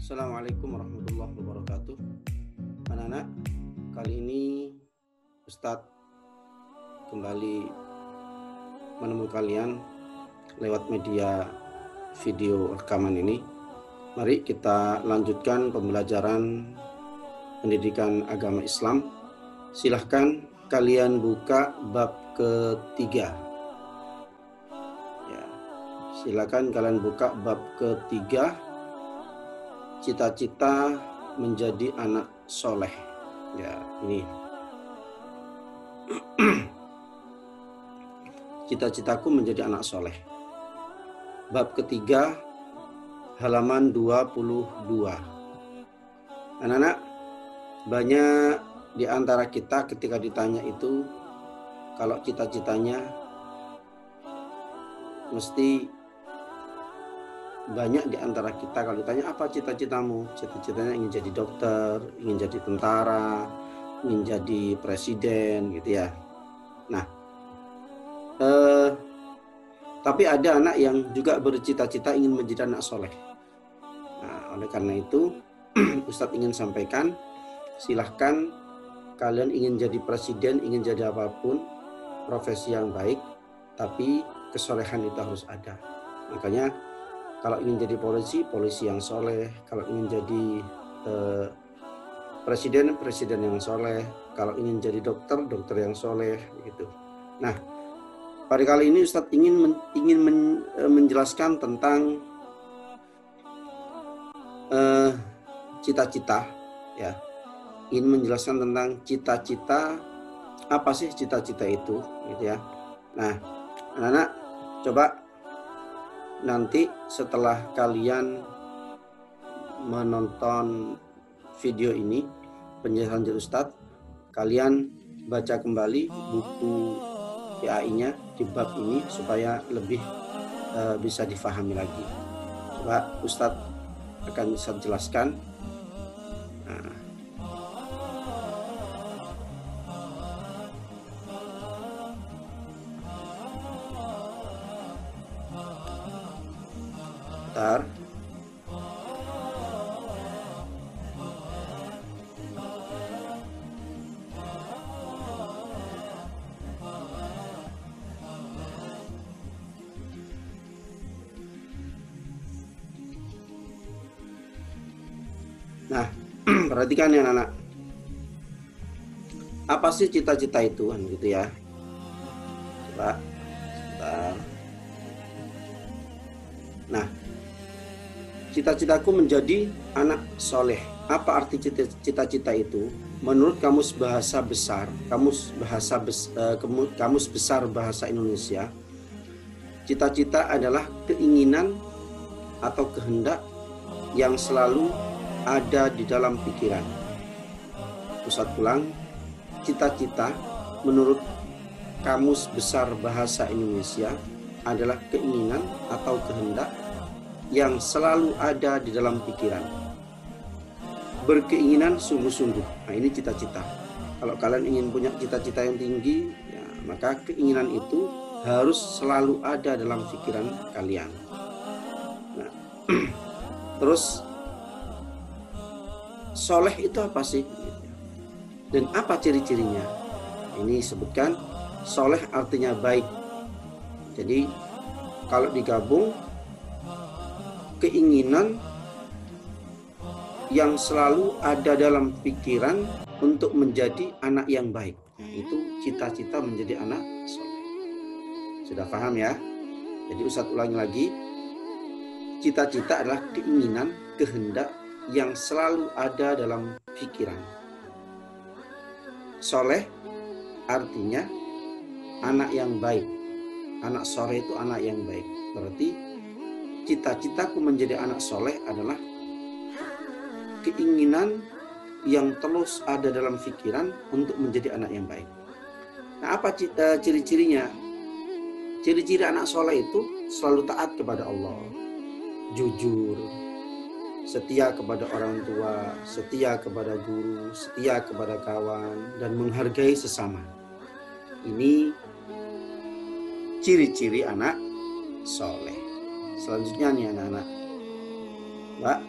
Assalamualaikum warahmatullahi wabarakatuh. Anak-anak, kali ini Ustadz kembali menemui kalian lewat media video rekaman ini. Mari kita lanjutkan pembelajaran pendidikan agama Islam. Silahkan kalian buka bab ketiga. Ya, silakan kalian buka bab ketiga. Cita-cita menjadi anak soleh. Ya, ini. Cita-citaku menjadi anak soleh. Bab ketiga, halaman 22. Anak-anak, banyak di antara kita ketika ditanya itu, kalau cita-citanya mesti banyak di antara kita kalau ditanya apa cita-citamu, cita-citanya ingin jadi dokter, ingin jadi tentara, ingin jadi presiden gitu ya. Nah, tapi ada anak yang juga bercita-cita ingin menjadi anak soleh. Nah, oleh karena itu Ustadz ingin sampaikan, silahkan kalian ingin jadi presiden, ingin jadi apapun, profesi yang baik, tapi kesolehan itu harus ada. Makanya kalau ingin jadi polisi yang soleh. Kalau ingin jadi presiden yang soleh. Kalau ingin jadi dokter yang soleh, gitu. Nah, pada kali ini Ustadz ingin menjelaskan tentang cita-cita, ya. Ingin menjelaskan tentang cita-cita, apa sih cita-cita itu, gitu ya. Nah, anak-anak, coba nanti setelah kalian menonton video ini, penjelasan dari Ustadz, kalian baca kembali buku PAI-nya di bab ini supaya lebih bisa difahami lagi. Coba Ustadz akan bisa jelaskan. Nah. Bentar. Nah, perhatikan ya anak-anak. Apa sih cita-cita itu kan gitu ya? Coba sebentar. Nah, cita-citaku menjadi anak soleh. Apa arti cita-cita itu? Menurut Kamus Bahasa Besar, Kamus Besar Bahasa Indonesia, cita-cita adalah keinginan atau kehendak yang selalu ada di dalam pikiran. Ustadz ulang, cita-cita menurut Kamus Besar Bahasa Indonesia adalah keinginan atau kehendak yang selalu ada di dalam pikiran. Berkeinginan sungguh-sungguh. Nah, ini cita-cita. Kalau kalian ingin punya cita-cita yang tinggi, ya, maka keinginan itu harus selalu ada dalam pikiran kalian. Nah, terus soleh itu apa sih? Dan apa ciri-cirinya? Ini disebutkan soleh artinya baik. Jadi kalau digabung, keinginan yang selalu ada dalam pikiran untuk menjadi anak yang baik. Nah, itu cita-cita menjadi anak soleh. Sudah paham ya? Jadi Ustadz ulangi lagi. Cita-cita adalah keinginan, kehendak yang selalu ada dalam pikiran. Soleh artinya anak yang baik. Anak soleh itu anak yang baik. Berarti cita-citaku menjadi anak soleh adalah keinginan yang terus ada dalam pikiran untuk menjadi anak yang baik. Nah, apa ciri-cirinya? Ciri-ciri anak soleh itu selalu taat kepada Allah, jujur, setia kepada orang tua, setia kepada guru, setia kepada kawan, dan menghargai sesama. Ini ciri-ciri anak soleh. Selanjutnya nih anak-anak, Mbak,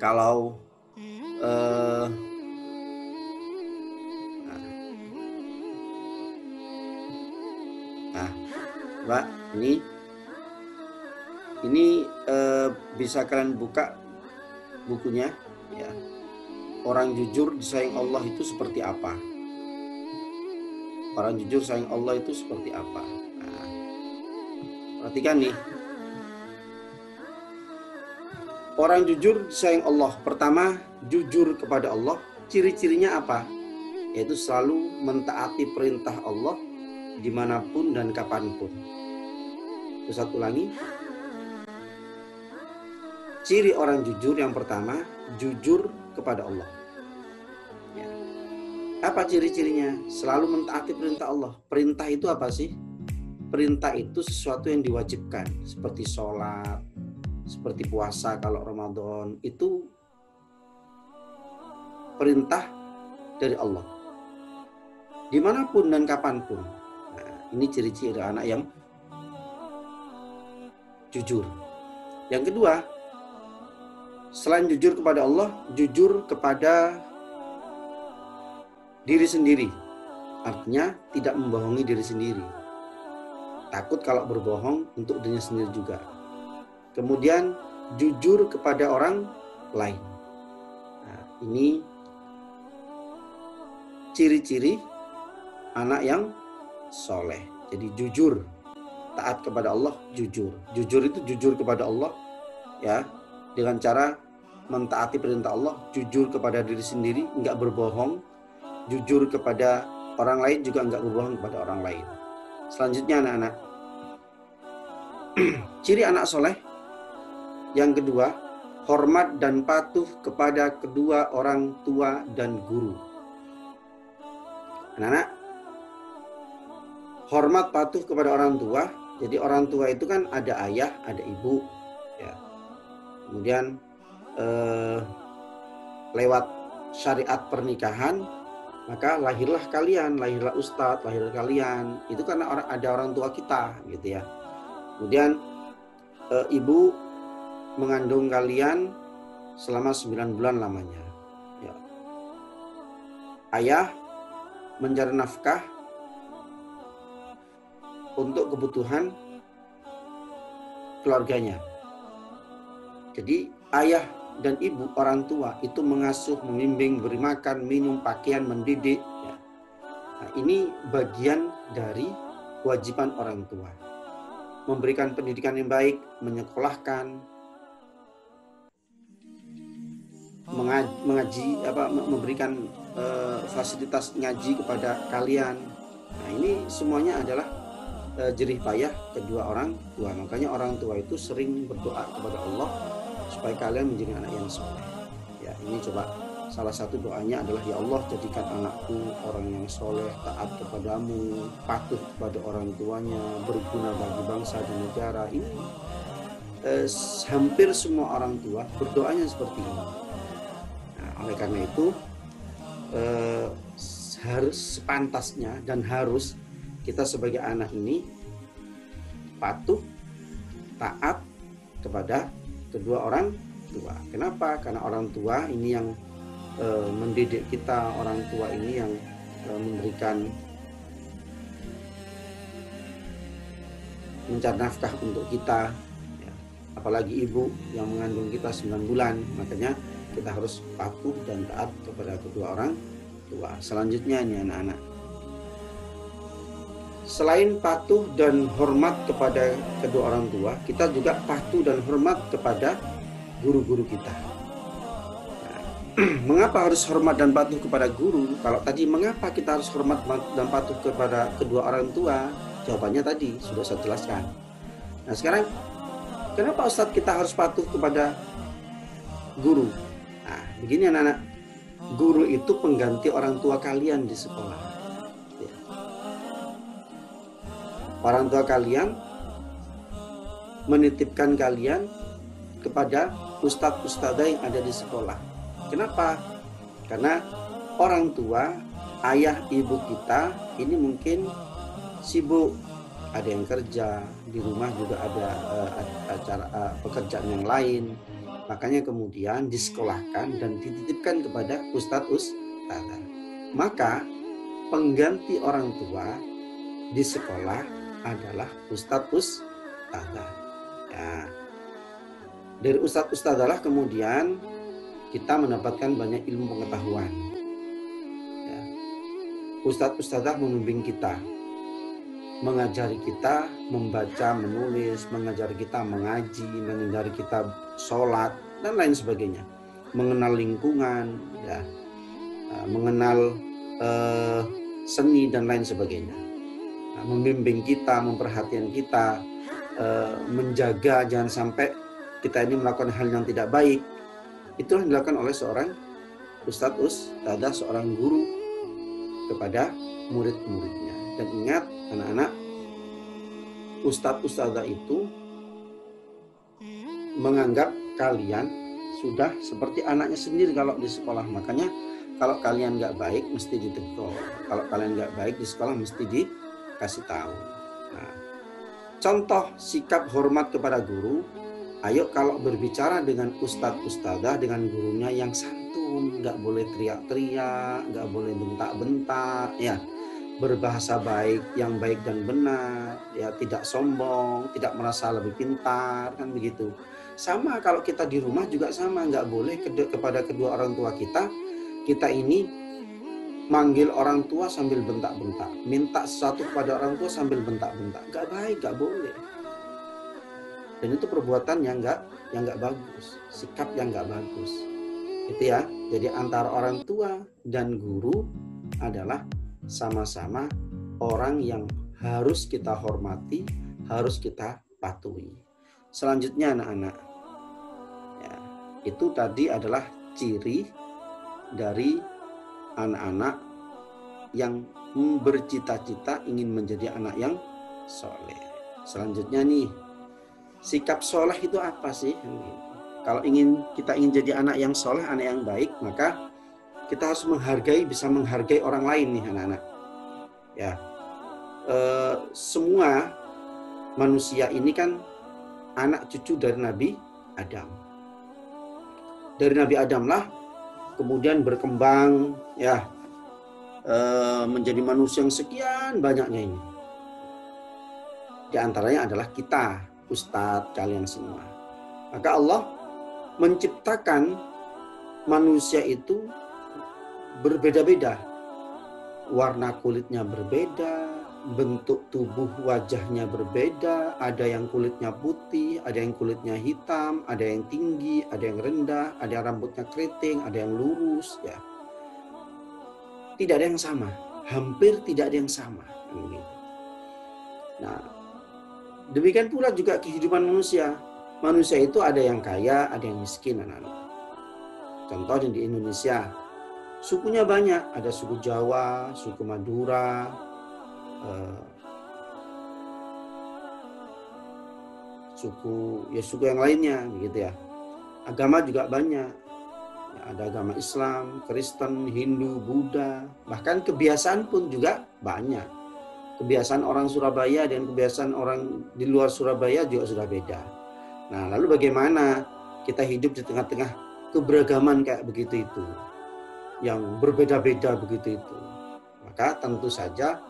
Kalau Mbak, ini bisa kalian buka bukunya ya. Orang jujur disayang Allah itu seperti apa? Orang jujur sayang Allah itu seperti apa? Nah, perhatikan nih. Orang jujur disayang Allah. Pertama, jujur kepada Allah. Ciri-cirinya apa? Yaitu selalu mentaati perintah Allah dimanapun dan kapanpun. Terus satu lagi, ciri orang jujur yang pertama, jujur kepada Allah. Ya. Apa ciri-cirinya? Selalu mentaati perintah Allah. Perintah itu apa sih? Perintah itu sesuatu yang diwajibkan, seperti sholat, seperti puasa kalau Ramadan. Itu perintah dari Allah. Dimanapun dan kapanpun. Nah, ini ciri-ciri anak yang jujur. Yang kedua, selain jujur kepada Allah, jujur kepada diri sendiri. Artinya tidak membohongi diri sendiri. Takut kalau berbohong untuk dirinya sendiri juga. Kemudian jujur kepada orang lain. Nah, ini ciri-ciri anak yang soleh. Jadi jujur, taat kepada Allah, jujur. Jujur itu jujur kepada Allah, ya, dengan cara mentaati perintah Allah, jujur kepada diri sendiri, enggak berbohong, jujur kepada orang lain juga enggak berbohong kepada orang lain. Selanjutnya anak-anak, ciri anak soleh yang kedua, hormat dan patuh kepada kedua orang tua dan guru. Anak-anak, hormat patuh kepada orang tua. Jadi orang tua itu kan ada ayah, ada ibu, ya. Kemudian lewat syariat pernikahan, maka lahirlah kalian, lahirlah ustadz, lahirlah kalian. Itu karena ada orang tua kita, gitu ya. Kemudian ibu mengandung kalian selama 9 bulan lamanya. Ya. Ayah mencari nafkah untuk kebutuhan keluarganya. Jadi ayah dan ibu, orang tua itu mengasuh, membimbing, beri makan, minum, pakaian, mendidik. Ya. Nah, ini bagian dari kewajiban orang tua. Memberikan pendidikan yang baik, menyekolahkan, memberikan fasilitas ngaji kepada kalian. Nah, ini semuanya adalah jerih payah kedua orang tua. Makanya orang tua itu sering berdoa kepada Allah supaya kalian menjadi anak yang soleh. Ya, ini coba salah satu doanya adalah, ya Allah, jadikan anakku orang yang soleh, taat kepadamu, patuh kepada orang tuanya, berguna bagi bangsa dan negara. Ini hampir semua orang tua berdoanya seperti ini. Nah, oleh karena itu harus sepantasnya dan harus kita sebagai anak ini patuh, taat kepada kedua orang tua. Kenapa? Karena orang tua ini yang mendidik kita, orang tua ini yang memberikan, mencari nafkah untuk kita, ya. Apalagi ibu yang mengandung kita 9 bulan. Makanya kita harus patuh dan taat kepada kedua orang tua. Selanjutnya ini anak-anak, selain patuh dan hormat kepada kedua orang tua, kita juga patuh dan hormat kepada guru-guru kita. Nah, mengapa harus hormat dan patuh kepada guru? Kalau tadi mengapa kita harus hormat dan patuh kepada kedua orang tua? Jawabannya tadi sudah saya jelaskan. Nah, sekarang kenapa Ustadz kita harus patuh kepada guru? Nah, begini anak-anak, guru itu pengganti orang tua kalian di sekolah. Orang tua kalian menitipkan kalian kepada ustadz-ustadzah yang ada di sekolah. Kenapa? Karena orang tua, ayah ibu kita ini mungkin sibuk, ada yang kerja, di rumah juga ada acara pekerjaan yang lain. Makanya kemudian disekolahkan dan dititipkan kepada ustadzah. Maka pengganti orang tua di sekolah adalah ustadzah. Ya. Dari ustadzah lah kemudian kita mendapatkan banyak ilmu pengetahuan. Ya. Ustadzah membimbing kita, mengajari kita membaca, menulis, mengajari kita mengaji, mengajari kita sholat dan lain sebagainya, mengenal lingkungan, ya, mengenal seni dan lain sebagainya, membimbing kita, memperhatikan kita, menjaga jangan sampai kita ini melakukan hal yang tidak baik. Itulah yang dilakukan oleh seorang ustadzah, seorang guru kepada murid-muridnya. Dan ingat anak-anak, ustadzah itu menganggap kalian sudah seperti anaknya sendiri kalau di sekolah. Makanya kalau kalian nggak baik mesti ditegur. Kalau kalian nggak baik di sekolah mesti dikasih tahu. Nah, contoh sikap hormat kepada guru. Ayo kalau berbicara dengan ustadzah dengan gurunya yang santun, nggak boleh teriak-teriak, nggak boleh bentak-bentak, ya. Berbahasa baik, yang baik dan benar, ya, tidak sombong, tidak merasa lebih pintar, kan begitu. Sama kalau kita di rumah juga sama, nggak boleh kepada kedua orang tua kita ini manggil orang tua sambil bentak-bentak, minta sesuatu kepada orang tua sambil bentak-bentak, nggak baik, nggak boleh. Dan itu perbuatan yang nggak bagus, sikap yang nggak bagus, itu ya. Jadi antara orang tua dan guru adalah sama-sama orang yang harus kita hormati, harus kita patuhi. Selanjutnya anak-anak, ya, itu tadi adalah ciri dari anak-anak yang bercita-cita ingin menjadi anak yang soleh. Selanjutnya nih, sikap soleh itu apa sih? Kalau kita ingin jadi anak yang soleh, anak yang baik, maka kita harus bisa menghargai orang lain nih anak-anak. Ya, semua manusia ini kan anak cucu dari Nabi Adam. Dari Nabi Adam lah kemudian berkembang, ya, menjadi manusia yang sekian banyaknya ini. Di antaranya adalah kita, ustadz kalian semua. Maka Allah menciptakan manusia itu berbeda-beda, warna kulitnya berbeda, bentuk tubuh wajahnya berbeda, ada yang kulitnya putih, ada yang kulitnya hitam, ada yang tinggi, ada yang rendah, ada yang rambutnya keriting, ada yang lurus, ya. Tidak ada yang sama, hampir tidak ada yang sama. Nah, demikian pula juga kehidupan manusia. Manusia itu ada yang kaya, ada yang miskin, anak-anak. Contohnya di Indonesia, sukunya banyak, ada suku Jawa, suku Madura, suku yang lainnya, gitu ya. Agama juga banyak, ya, ada agama Islam, Kristen, Hindu, Buddha, bahkan kebiasaan pun juga banyak. Kebiasaan orang Surabaya dan kebiasaan orang di luar Surabaya juga sudah beda. Nah, lalu bagaimana kita hidup di tengah-tengah keberagaman kayak begitu itu, yang berbeda-beda begitu itu? Maka tentu saja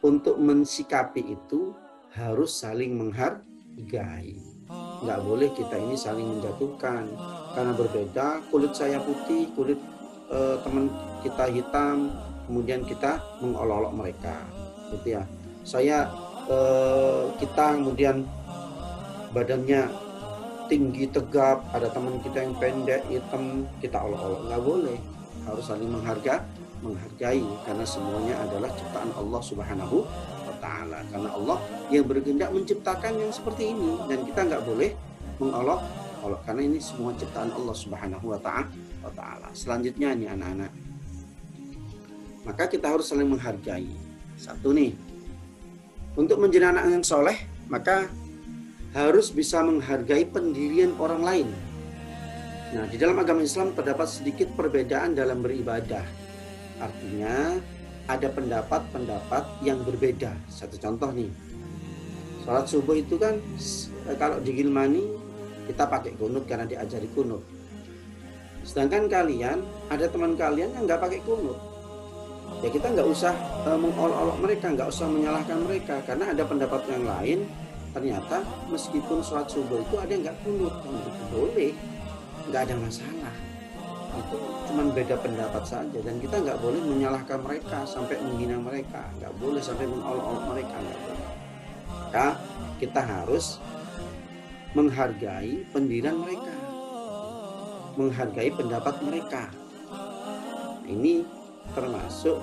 untuk mensikapi itu harus saling menghargai. Nggak boleh kita ini saling menjatuhkan karena berbeda. Kulit saya putih, kulit teman kita hitam, kemudian kita mengolok-olok mereka, gitu ya. Kita kemudian badannya tinggi tegap, ada teman kita yang pendek hitam, kita olok-olok. Nggak boleh, harus saling menghargai karena semuanya adalah ciptaan Allah Subhanahu wa Ta'ala. Karena Allah yang berkehendak menciptakan yang seperti ini, dan kita nggak boleh mengolok-olok karena ini semua ciptaan Allah Subhanahu wa Ta'ala. Selanjutnya nih anak-anak, maka kita harus saling menghargai. Satu nih, untuk menjadi anak yang soleh maka harus bisa menghargai pendirian orang lain. Nah, di dalam agama Islam terdapat sedikit perbedaan dalam beribadah. Artinya ada pendapat-pendapat yang berbeda. Satu contoh nih, Sholat subuh itu kan kalau di Gilmani kita pakai kunut karena diajari kunut. Sedangkan kalian, ada teman kalian yang nggak pakai kunut. Ya kita nggak usah mengolok-olok mereka, nggak usah menyalahkan mereka, karena ada pendapat yang lain. Ternyata meskipun sholat subuh itu ada yang nggak kunut, itu boleh, nggak ada masalah. Itu cuma beda pendapat saja, dan kita nggak boleh menyalahkan mereka sampai menghina mereka, nggak boleh sampai mengolok-olok mereka, nggak boleh. Maka kita harus menghargai pendirian mereka, menghargai pendapat mereka. Ini termasuk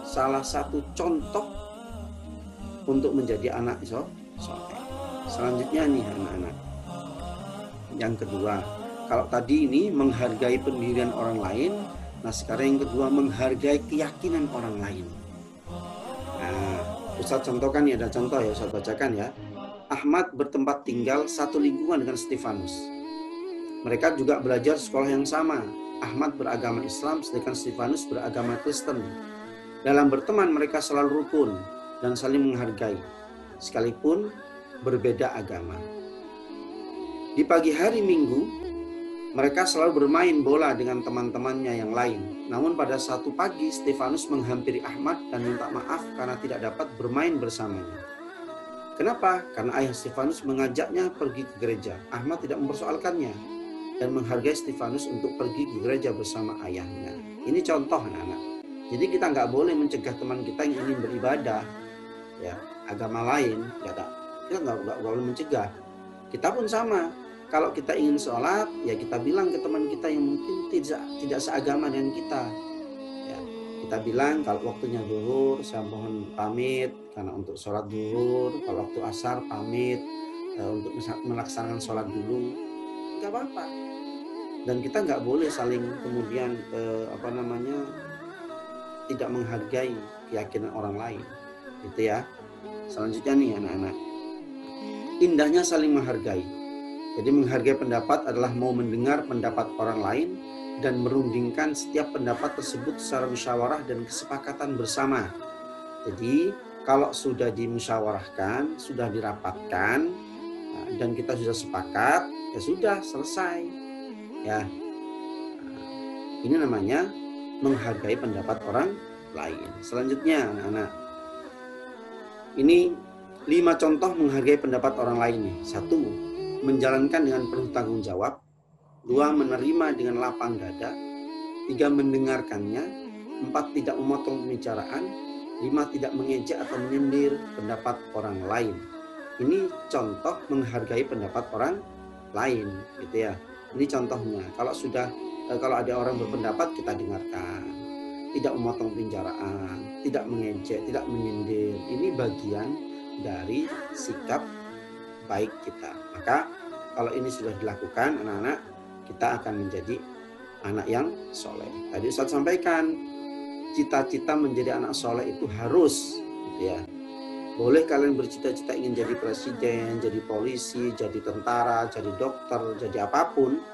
salah satu contoh untuk menjadi anak soleh. Selanjutnya nih anak-anak, yang kedua, kalau tadi ini menghargai pendirian orang lain, nah sekarang yang kedua menghargai keyakinan orang lain. Nah, Ustadz contohkan ya, ada contoh ya, Ustadz bacakan ya. Ahmad bertempat tinggal satu lingkungan dengan Stefanus. Mereka juga belajar sekolah yang sama. Ahmad beragama Islam, sedangkan Stefanus beragama Kristen. Dalam berteman mereka selalu rukun dan saling menghargai, sekalipun berbeda agama. Di pagi hari Minggu, mereka selalu bermain bola dengan teman-temannya yang lain. Namun pada satu pagi, Stefanus menghampiri Ahmad dan minta maaf karena tidak dapat bermain bersamanya. Kenapa? Karena ayah Stefanus mengajaknya pergi ke gereja. Ahmad tidak mempersoalkannya dan menghargai Stefanus untuk pergi ke gereja bersama ayahnya. Ini contoh anak-anak. Jadi kita nggak boleh mencegah teman kita yang ingin beribadah, ya agama lain, kita nggak boleh mencegah. Kita pun sama. Kalau kita ingin sholat, ya kita bilang ke teman kita yang mungkin tidak seagama dengan kita. Ya, kita bilang kalau waktunya zuhur, saya mohon pamit karena untuk sholat zuhur. Kalau waktu asar pamit untuk melaksanakan sholat dulu, nggak apa-apa. Dan kita nggak boleh saling kemudian tidak menghargai keyakinan orang lain, gitu ya. Selanjutnya nih anak-anak, indahnya saling menghargai. Jadi menghargai pendapat adalah mau mendengar pendapat orang lain dan merundingkan setiap pendapat tersebut secara musyawarah dan kesepakatan bersama. Jadi kalau sudah dimusyawarahkan, sudah dirapatkan, dan kita sudah sepakat, ya sudah selesai. Ya, ini namanya menghargai pendapat orang lain. Selanjutnya anak-anak, ini 5 contoh menghargai pendapat orang lain nih. 1, menjalankan dengan penuh tanggung jawab. 2, menerima dengan lapang dada. 3, mendengarkannya. 4, tidak memotong pembicaraan. 5, tidak mengejek atau menyindir pendapat orang lain. Ini contoh menghargai pendapat orang lain, gitu ya. Ini contohnya. Kalau ada orang berpendapat, kita dengarkan. Tidak memotong pembicaraan, tidak mengejek, tidak menyindir. Ini bagian dari sikap baik kita. Maka kalau ini sudah dilakukan, anak-anak, kita akan menjadi anak yang soleh. Tadi Ustaz sampaikan, cita-cita menjadi anak soleh itu harus, gitu ya. Boleh kalian bercita-cita ingin jadi presiden, jadi polisi, jadi tentara, jadi dokter, jadi apapun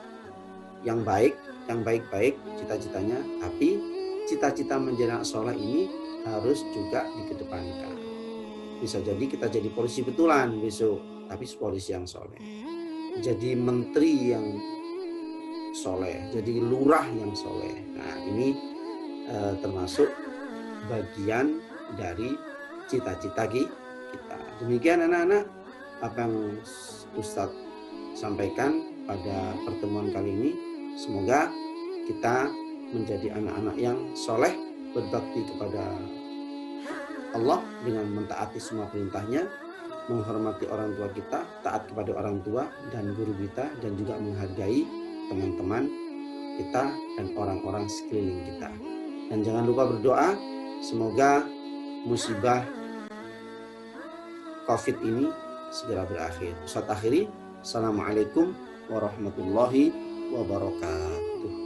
yang baik, yang baik-baik cita-citanya. Tapi cita-cita menjadi anak soleh ini harus juga dikedepankan. Bisa jadi kita jadi polisi betulan besok, tapi polisi yang soleh. Jadi menteri yang soleh, jadi lurah yang soleh. Nah ini termasuk bagian dari cita-cita kita. Demikian anak-anak apa yang Ustadz sampaikan pada pertemuan kali ini. Semoga kita menjadi anak-anak yang soleh, berbakti kepada Allah dengan mentaati semua perintahnya, menghormati orang tua kita, taat kepada orang tua dan guru kita, dan juga menghargai teman-teman kita dan orang-orang sekeliling kita. Dan jangan lupa berdoa, semoga musibah COVID ini segera berakhir. Ustaz akhiri, Assalamualaikum warahmatullahi wabarakatuh.